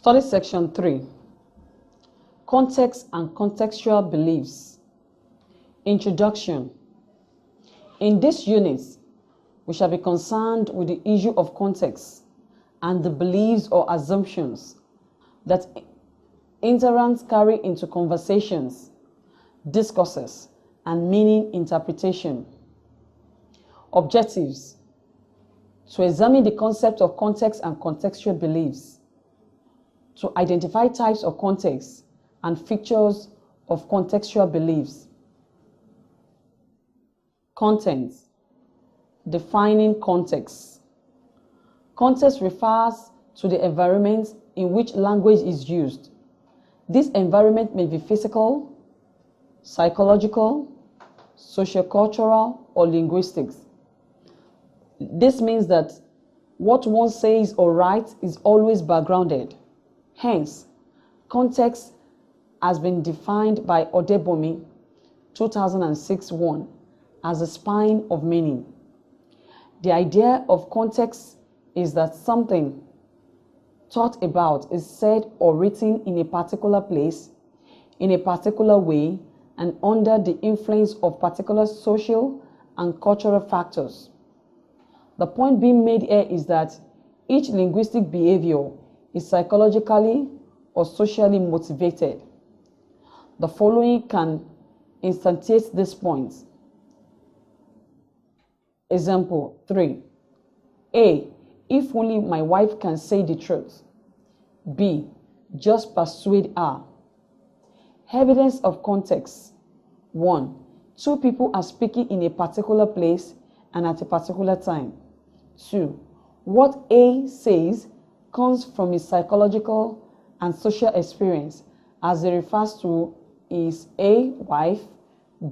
Study section 3. Context and contextual beliefs. Introduction. In this unit, we shall be concerned with the issue of context and the beliefs or assumptions that interants carry into conversations, discourses, and meaning interpretation. Objectives: to examine the concept of context and contextual beliefs, to identify types of context and features of contextual beliefs. Content. Defining context. Context refers to the environment in which language is used. This environment may be physical, psychological, sociocultural, or linguistics. This means that what one says or writes is always backgrounded. Hence, context has been defined by Odebomi 2006-1 as a spine of meaning. The idea of context is that something thought about is said or written in a particular place, in a particular way, and under the influence of particular social and cultural factors. The point being made here is that each linguistic behavior is psychologically or socially motivated. The following can instantiate this point. Example 3. A. If only my wife can say the truth. B. Just persuade her. Evidence of context. 1. Two people are speaking in a particular place and at a particular time. 2. What A says comes from his psychological and social experience, as it refers to is A. wife,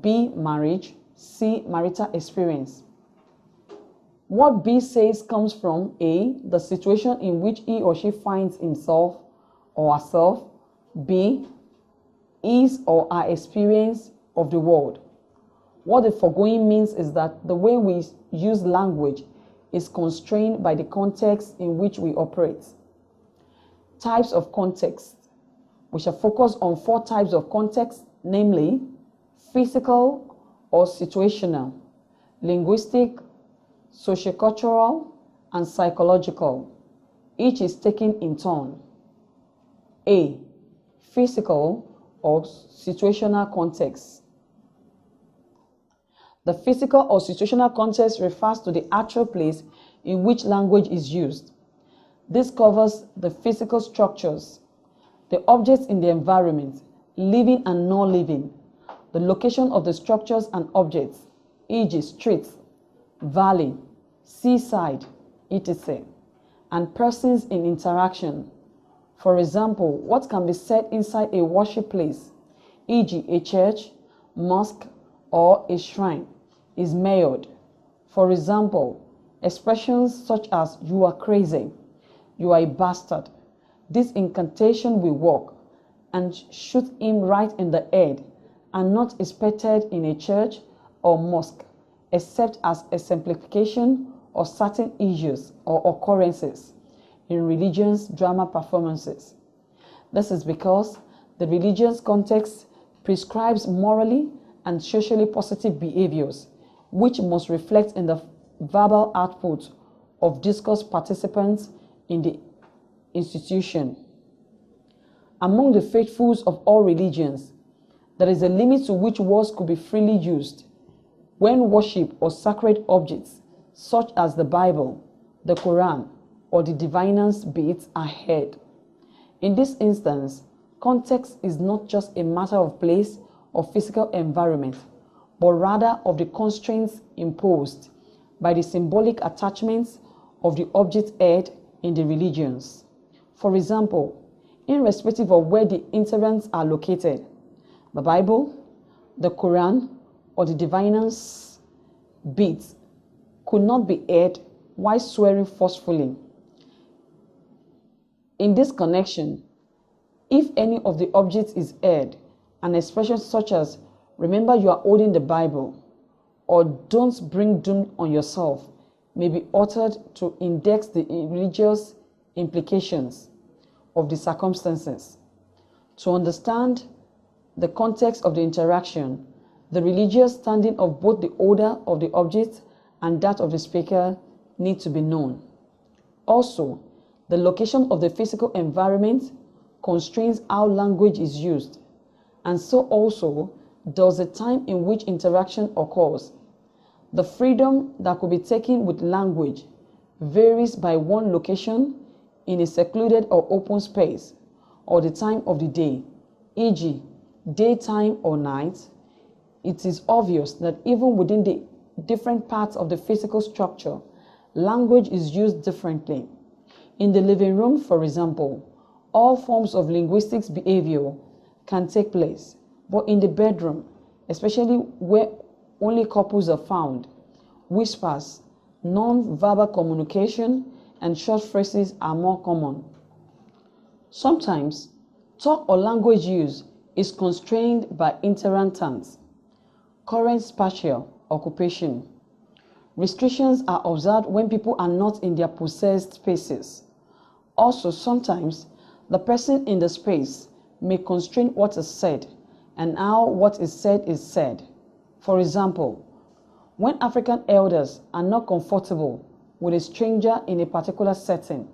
B. marriage, C. marital experience. What B says comes from A. the situation in which he or she finds himself or herself, B. his or her experience of the world. What the foregoing means is that the way we use language is constrained by the context in which we operate. Types of context. We shall focus on 4 types of context, namely physical or situational, linguistic, sociocultural, and psychological. Each is taken in turn. A. Physical or situational context. The physical or situational context refers to the actual place in which language is used. This covers the physical structures, the objects in the environment, living and non-living, the location of the structures and objects, e.g. streets, valley, seaside, etc., and persons in interaction. For example, what can be said inside a worship place, e.g. a church, mosque, or a shrine, is mirrored. For example, expressions such as "you are crazy," "you are a bastard," "this incantation will work," and "shoot him right in the head," are not expected in a church or mosque, except as exemplification of certain issues or occurrences in religious drama performances. This is because the religious context prescribes morally and socially positive behaviors, which must reflect in the verbal output of discourse participants in the institution. Among the faithfuls of all religions, there is a limit to which words could be freely used when worship or sacred objects, such as the Bible, the Quran, or the diviner's beads are heard. In this instance, context is not just a matter of place or physical environment, but rather of the constraints imposed by the symbolic attachments of the object heard in the religions. For example, irrespective of where the interants are located, the Bible, the Quran, or the diviner's beads could not be heard while swearing forcefully. In this connection, if any of the objects is heard, an expression such as "remember you are holding the Bible," or "don't bring doom on yourself," may be uttered to index the religious implications. of the circumstances. To understand the context of the interaction, the religious standing of both the odor of the object and that of the speaker need to be known. Also, the location of the physical environment constrains how language is used, and so also does the time in which interaction occurs. The freedom that could be taken with language varies by one location in a secluded or open space, or the time of the day, e.g., daytime or night. It is obvious that even within the different parts of the physical structure, language is used differently. In the living room, for example, all forms of linguistic behavior can take place, but in the bedroom, especially where only couples are found, whispers, non-verbal communication, and short phrases are more common. Sometimes, talk or language use is constrained by interactants, current spatial occupation. Restrictions are observed when people are not in their possessed spaces. Also, sometimes, the person in the space may constrain what is said and how what is said is said. For example, when African elders are not comfortable with a stranger in a particular setting,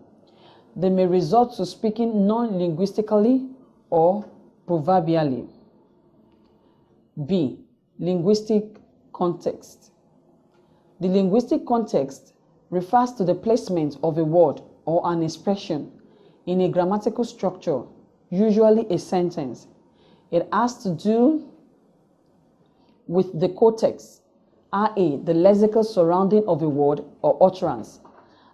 they may resort to speaking non-linguistically or proverbially. B. Linguistic context. The linguistic context refers to the placement of a word or an expression in a grammatical structure, usually a sentence. It has to do with the context, i.e., the lexical surrounding of a word or utterance.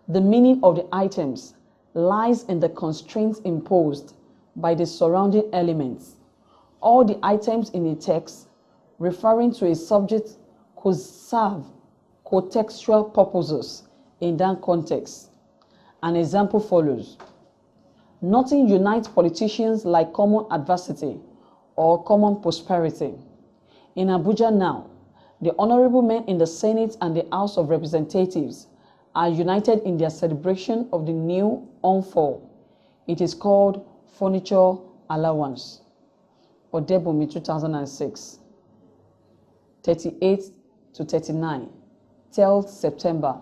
The meaning of the items lies in the constraints imposed by the surrounding elements. All the items in a text referring to a subject could serve contextual purposes in that context. An example follows. Nothing unites politicians like common adversity or common prosperity. In Abuja now, the honorable men in the Senate and the House of Representatives are united in their celebration of the new unfall. It is called Furniture Allowance. Odebomi, 2006. 38 to 39. 12 September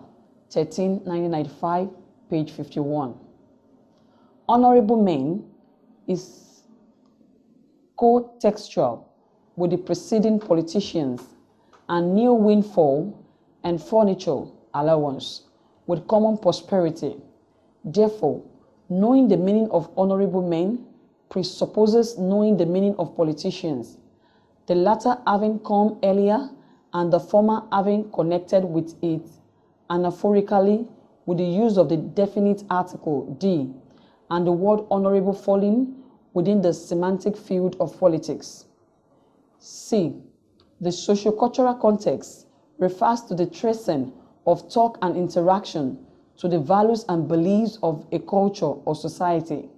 13, 1995, page 51. Honorable men is co-textual with the preceding politicians, and new windfall and furniture allowance with common prosperity. Therefore, knowing the meaning of honorable men presupposes knowing the meaning of politicians, the latter having come earlier and the former having connected with it anaphorically with the use of the definite article D and the word honorable falling within the semantic field of politics. C. The sociocultural context refers to the tracing of talk and interaction to the values and beliefs of a culture or society.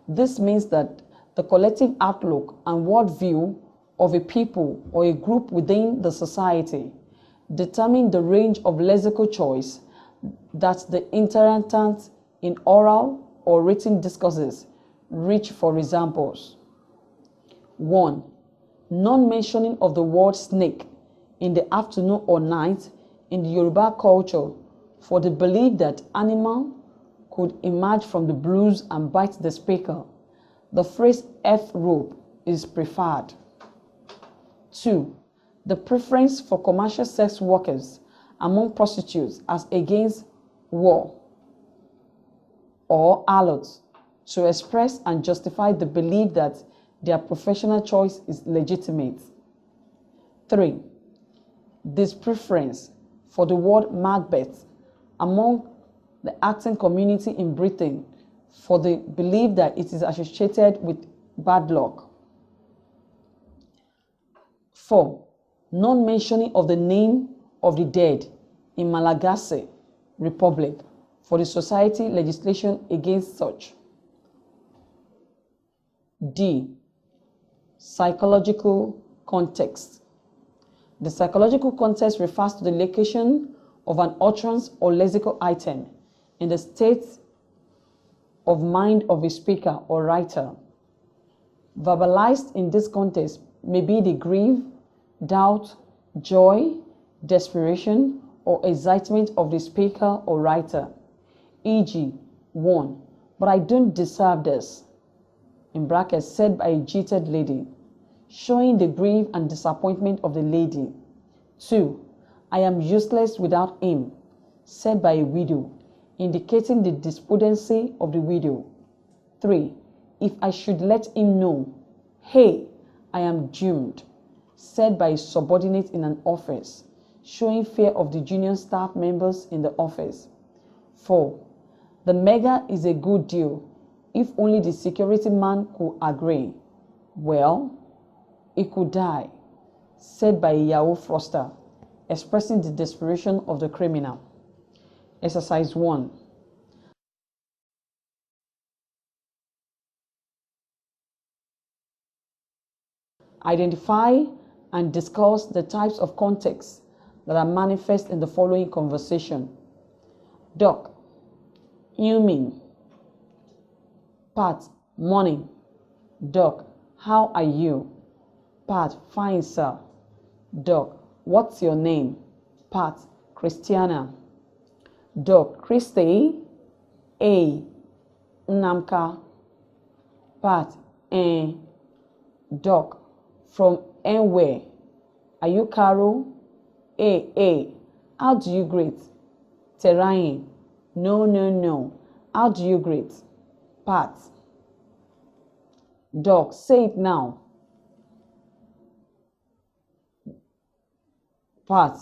This means that the collective outlook and worldview of a people or a group within the society determine the range of lexical choice that the interactants in oral or written discourses reach for examples. 1. Non-mentioning of the word snake in the afternoon or night in the Yoruba culture for the belief that animal could emerge from the blues and bite the speaker. The phrase F-rope is preferred. 2. The preference for commercial sex workers among prostitutes as against war or harlots to express and justify the belief that their professional choice is legitimate. 3. This preference for the word Macbeth among the acting community in Britain for the belief that it is associated with bad luck. 4. Non-mentioning of the name of the dead in Malagasy Republic for the society legislation against such. D. Psychological context. The psychological context refers to the location of an utterance or lexical item in the state of mind of a speaker or writer. Verbalized in this context may be the grief, doubt, joy, desperation, or excitement of the speaker or writer. E.g., 1. But I don't deserve this, in brackets, said by a jilted lady, showing the grief and disappointment of the lady. 2. I am useless without him, said by a widow, indicating the despondency of the widow. 3. If I should let him know, hey, I am doomed, said by a subordinate in an office, showing fear of the junior staff members in the office. 4. The mega is a good deal if only the security man could agree. Well, he could die, said by a Yahoo fraudster, expressing the desperation of the criminal. Exercise 1. Identify and discuss the types of contexts that are manifest in the following conversation. Doc, you mean? Pat, morning. Doc, how are you? Pat, fine, sir. Doc, what's your name? Pat, Christiana. Doc, Christy. A. Namka. Pat, Doc, from where? Are you Carol? A. How do you greet? Terrain. No. How do you greet? Pat. Doc, say it now. Pat.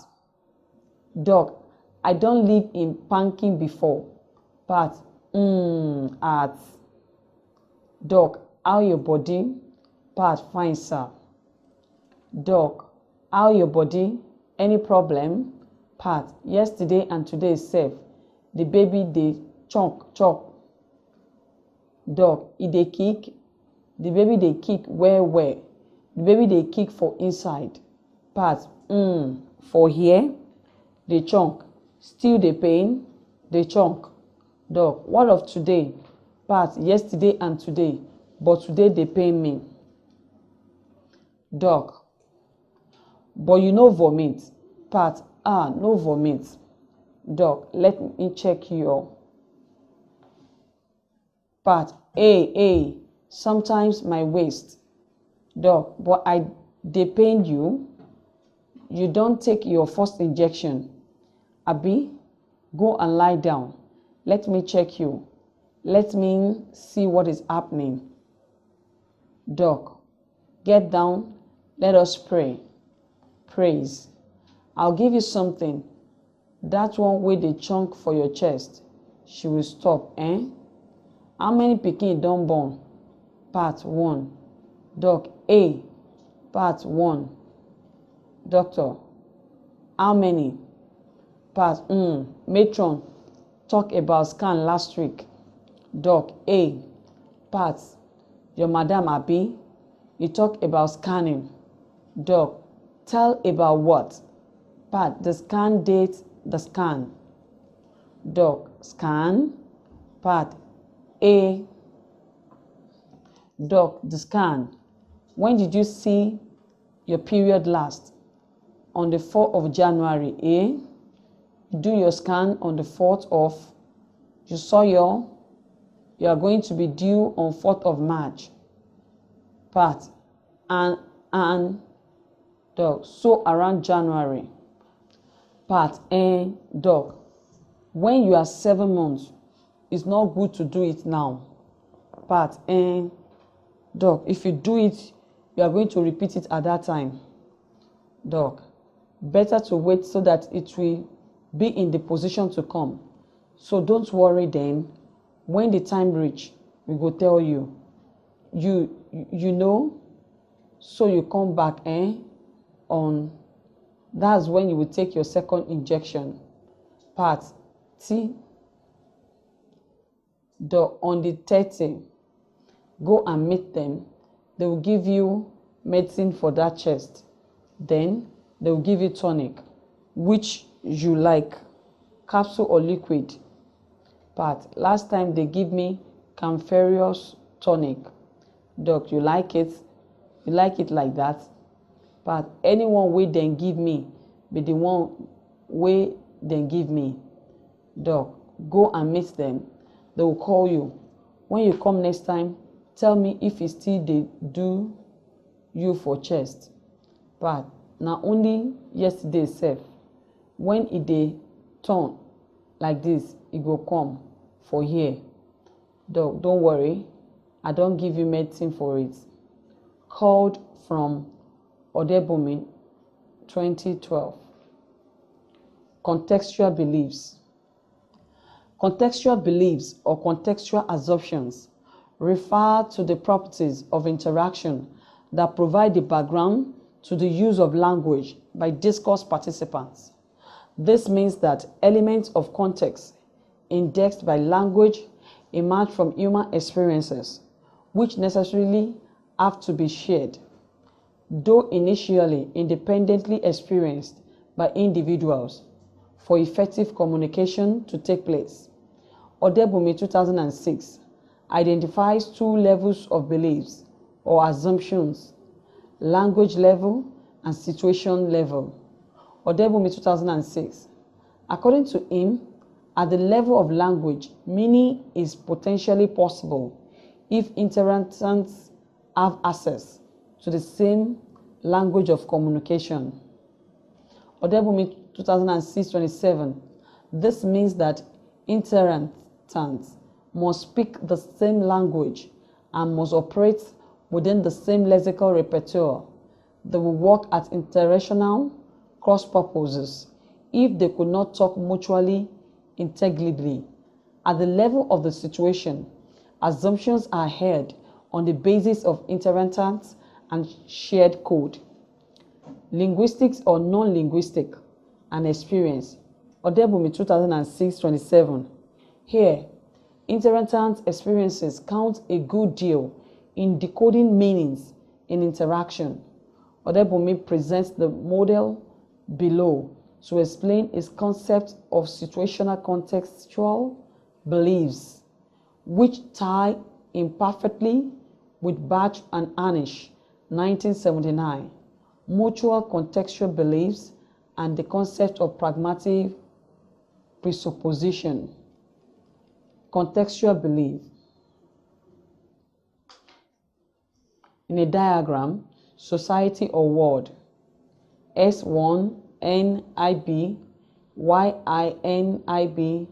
Doc, I don't live in Panking before. Pat. At. Doc, how your body? Pat, fine, sir. Doc, how your body? Any problem? Pat, yesterday and today is safe. The baby dey chok. Doc, e dey kick? The baby dey kick where? The baby dey kick for inside. Pat, for here? The chunk. Still the pain? The chunk. Doc, what of today? Pat, yesterday and today, but today they pain me. Doc, but you no vomit. Pat, no vomit. Doc, let me check your. Pat, sometimes my waist. Doc, but they pain you. You don't take your first injection. Abi, go and lie down. Let me check you. Let me see what is happening. Doc, get down. Let us pray. Praise. I'll give you something. That one with the chunk for your chest. She will stop, How many pikin don born? Part 1. Doc, Part 1. Doctor, how many? Part, matron, talk about scan last week. Doc, Part, your madam Abi, you talk about scanning. Doc, tell about what? Part, the scan date, the scan. Doc, scan. Part, Doc, the scan. When did you see your period last? On the 4th of January, Do your scan on the 4th of. You saw you are going to be due on 4th of March. Part, and Doc, so around January. Part, Doc, when you are 7 months, it's not good to do it now. Part, Doc, if you do it, you are going to repeat it at that time. Doc, better to wait so that it will be in the position to come. So don't worry then. When the time reach, we go tell you. You know, so you come back on. That's when you will take your second injection. Part T. On the 30, go and meet them. They will give you medicine for that chest. Then they will give you tonic, which you like, capsule or liquid. Part, last time they give me camphorous tonic. Doc, you like it? You like it like that? But anyone wey dem give me be the one wey dem give me. Doc, go and meet them. They will call you. When you come next time, tell me if e still dey do you for chest. But na only yesterday sef, when e dey turn like this, e go come for here. Doc, don't worry, I don give you medicine for it. Called from Odebumi, 2012. Contextual beliefs. Contextual beliefs or contextual assumptions refer to the properties of interaction that provide the background to the use of language by discourse participants. This means that elements of context indexed by language emerge from human experiences, which necessarily have to be shared, though initially independently experienced by individuals, for effective communication to take place. Odebumi, 2006, identifies two levels of beliefs or assumptions: language level and situation level. Odebumi, 2006. According to him, at the level of language, meaning is potentially possible if interactants have access to the same language of communication. Odebumi, 2006-27. This means that interactants must speak the same language and must operate within the same lexical repertoire. They will work at interactional cross purposes if they could not talk mutually intelligibly. At the level of the situation, assumptions are held on the basis of interactants and shared code. Linguistics or non-linguistic and experience. Odebumi, 2006-27. Here, interactant experiences count a good deal in decoding meanings in interaction. Odebumi presents the model below to explain his concept of situational contextual beliefs, which tie imperfectly with Bach and Anish, 1979, mutual contextual beliefs and the concept of pragmatic presupposition. Contextual belief. In a diagram, society or world, S1, NIB, YINIB,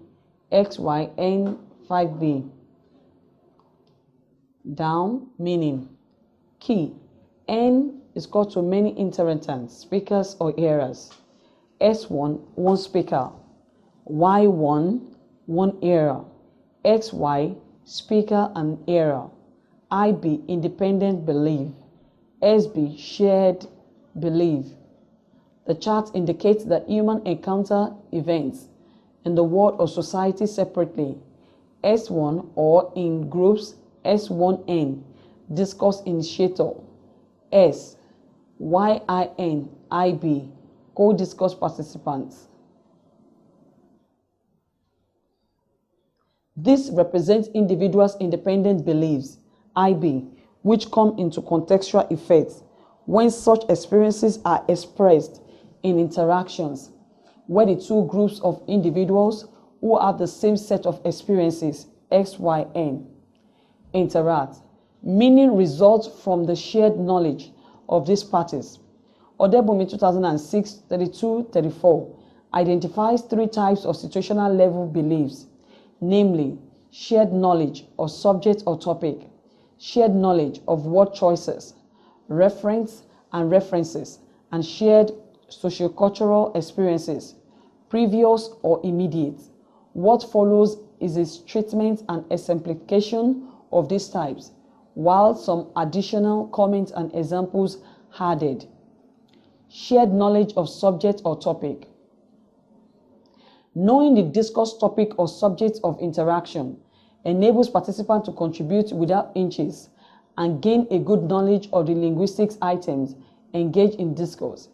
XYN, 5B. Down, meaning. Key. N is equal to many interactants, speakers or hearers. S1, one speaker. Y1, one hearer. XY, speaker and hearer. IB, independent belief. SB, shared belief. The chart indicates that human encounter events in the world or society separately, S1, or in groups, S1N, discourse initiator, S, YIN, IB, co-discourse participants. This represents individuals' independent beliefs, IB, which come into contextual effect when such experiences are expressed in interactions, where the two groups of individuals who have the same set of experiences, XYN, interact. Meaning results from the shared knowledge of these parties. Odebumi, 2006, 32-34, identifies three types of situational level beliefs, namely shared knowledge of subject or topic, shared knowledge of word choices, reference and references, and shared sociocultural experiences, previous or immediate. What follows is a treatment and exemplification of these types, while some additional comments and examples added. Shared knowledge of subject or topic. Knowing the discourse topic or subject of interaction enables participants to contribute without inches and gain a good knowledge of the linguistics items engaged in discourse.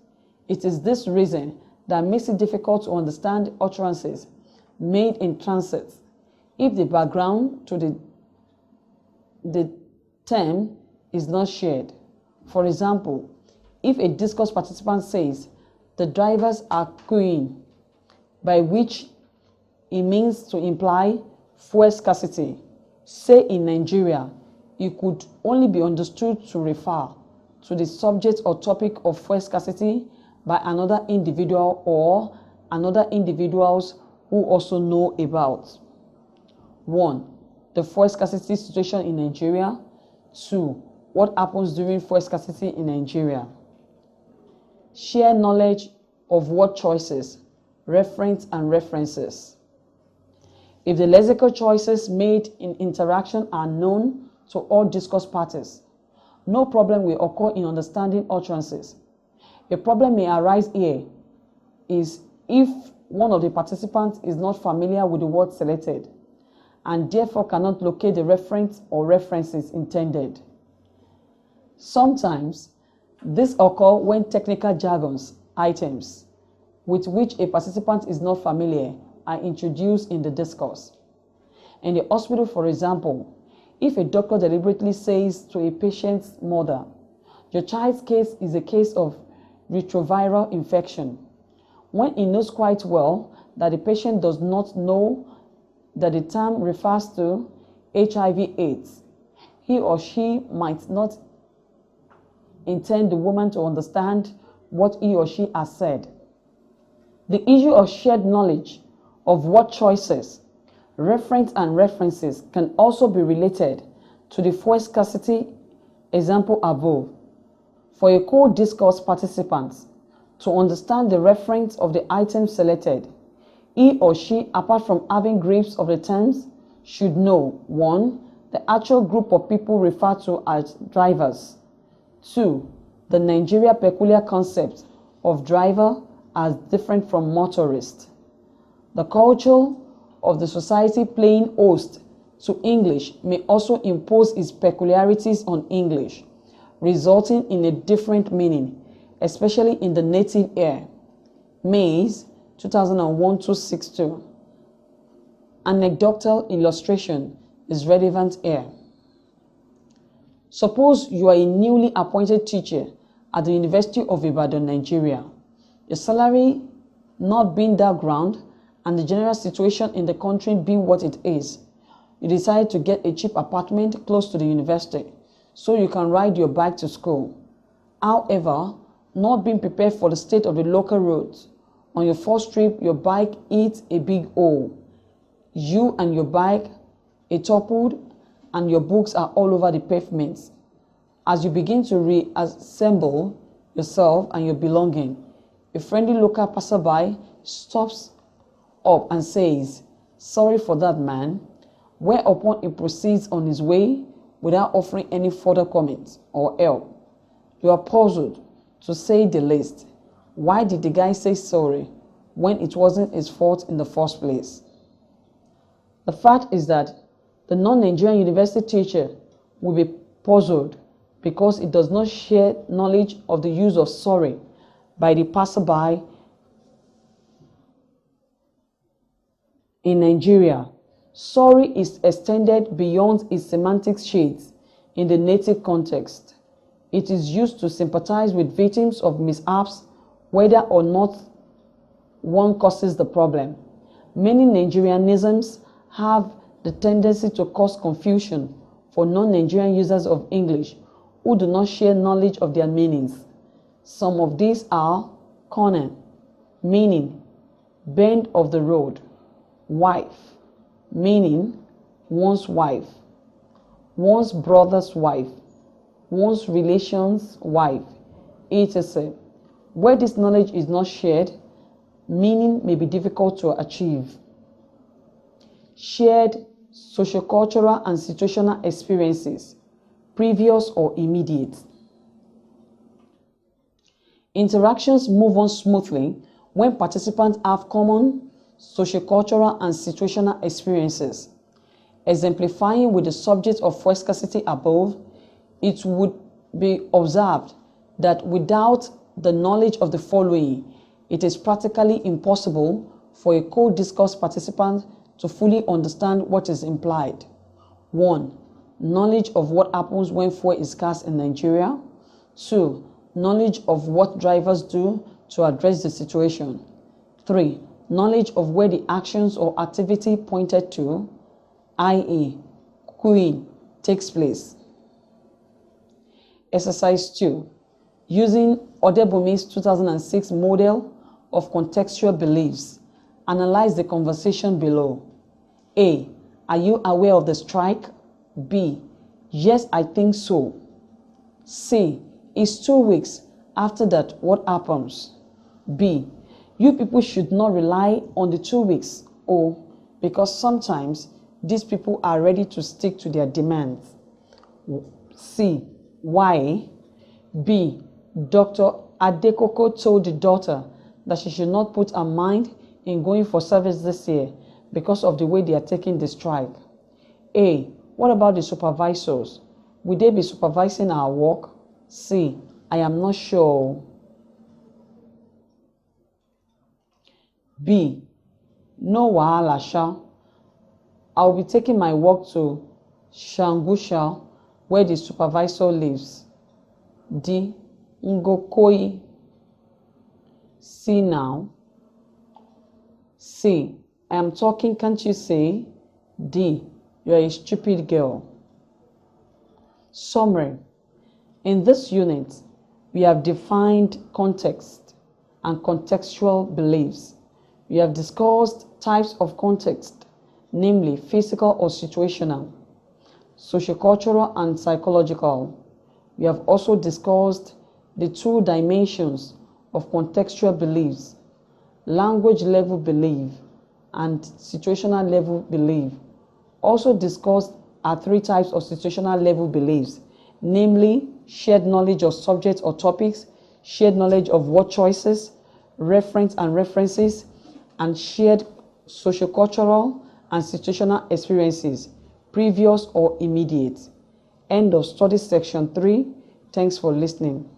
It is this reason that makes it difficult to understand utterances made in transit if the background to the the term is not shared. For example, if a discourse participant says, "The drivers are queuing," by which it means to imply fuel scarcity, say in Nigeria, it could only be understood to refer to the subject or topic of fuel scarcity by another individual or another individuals who also know about 1. The fuel scarcity situation in Nigeria. 2. What happens during fuel scarcity in Nigeria. Share knowledge of word choices, reference and references. If the lexical choices made in interaction are known to all discourse parties, no problem will occur in understanding utterances. A problem may arise here is if one of the participants is not familiar with the word selected and therefore cannot locate the reference or references intended. Sometimes this occurs when technical jargons, items, with which a participant is not familiar are introduced in the discourse. In the hospital, for example, if a doctor deliberately says to a patient's mother, "Your child's case is a case of retroviral infection," when he knows quite well that the patient does not know that the term refers to HIV/AIDS, he or she might not intend the woman to understand what he or she has said. The issue of shared knowledge of word choices, reference and references can also be related to the fuel scarcity example above. For a co-discourse participant to understand the reference of the item selected, he or she, apart from having grasp of the terms, should know 1. The actual group of people referred to as drivers. 2. The Nigeria peculiar concept of driver as different from motorist. The culture of the society playing host to English may also impose its peculiarities on English, resulting in a different meaning, especially in the native air. Mays, 2001-262. Anecdotal illustration is relevant here. Suppose you are a newly appointed teacher at the University of Ibadan, Nigeria. Your salary not being that grand and the general situation in the country being what it is, you decide to get a cheap apartment close to the university so you can ride your bike to school. However, not being prepared for the state of the local roads, on your first trip, your bike hits a big hole. You and your bike are toppled and your books are all over the pavements. As you begin to reassemble yourself and your belongings, a friendly local passerby stops up and says, "Sorry for that, man," whereupon he proceeds on his way without offering any further comment or help. You are puzzled, to say the least. Why did the guy say sorry when it wasn't his fault in the first place? The fact is that the non-Nigerian university teacher will be puzzled because it does not share knowledge of the use of sorry by the passerby in Nigeria. Sorry is extended beyond its semantic shades in the native context. It is used to sympathize with victims of mishaps, whether or not one causes the problem. Many Nigerianisms have the tendency to cause confusion for non-Nigerian users of English who do not share knowledge of their meanings. Some of these are corner, meaning bend of the road; wife, meaning one's wife; one's brother's wife; one's relation's wife, etc. Where this knowledge is not shared, meaning may be difficult to achieve. Shared sociocultural and situational experiences, previous or immediate. Interactions move on smoothly when participants have common sociocultural and situational experiences. Exemplifying with the subject of fuel scarcity above, it would be observed that without the knowledge of the following, it is practically impossible for a co-discourse participant to fully understand what is implied. 1. knowledge of what happens when fuel is scarce in Nigeria. 2. Knowledge of what drivers do to address the situation. 3. Knowledge of where the actions or activity pointed to, i.e., queuing, takes place. Exercise 2. Using Odebumi's 2006 model of contextual beliefs, analyze the conversation below. A. Are you aware of the strike? B. Yes, I think so. C. It's 2 weeks. After that, what happens? B. You people should not rely on the 2 weeks. Or because sometimes these people are ready to stick to their demands. C. Why? B. Dr. Adekoko told the daughter that she should not put her mind in going for service this year because of the way they are taking the strike. A. What about the supervisors? Will they be supervising our work? C. I am not sure. B. No wahala sha. I will be taking my work to Shangusha, where the supervisor lives. D. Ngokoi. C now. C. I am talking, can't you say? D. You are a stupid girl. Summary. In this unit, we have defined context and contextual beliefs. We have discussed types of context, namely physical or situational, sociocultural and psychological. We have also discussed the 2 dimensions of contextual beliefs, language level belief and situational level belief. Also discussed are 3 types of situational level beliefs, namely shared knowledge of subjects or topics, shared knowledge of word choices, reference and references, and shared sociocultural and situational experiences, previous or immediate. End of study section 3. Thanks for listening.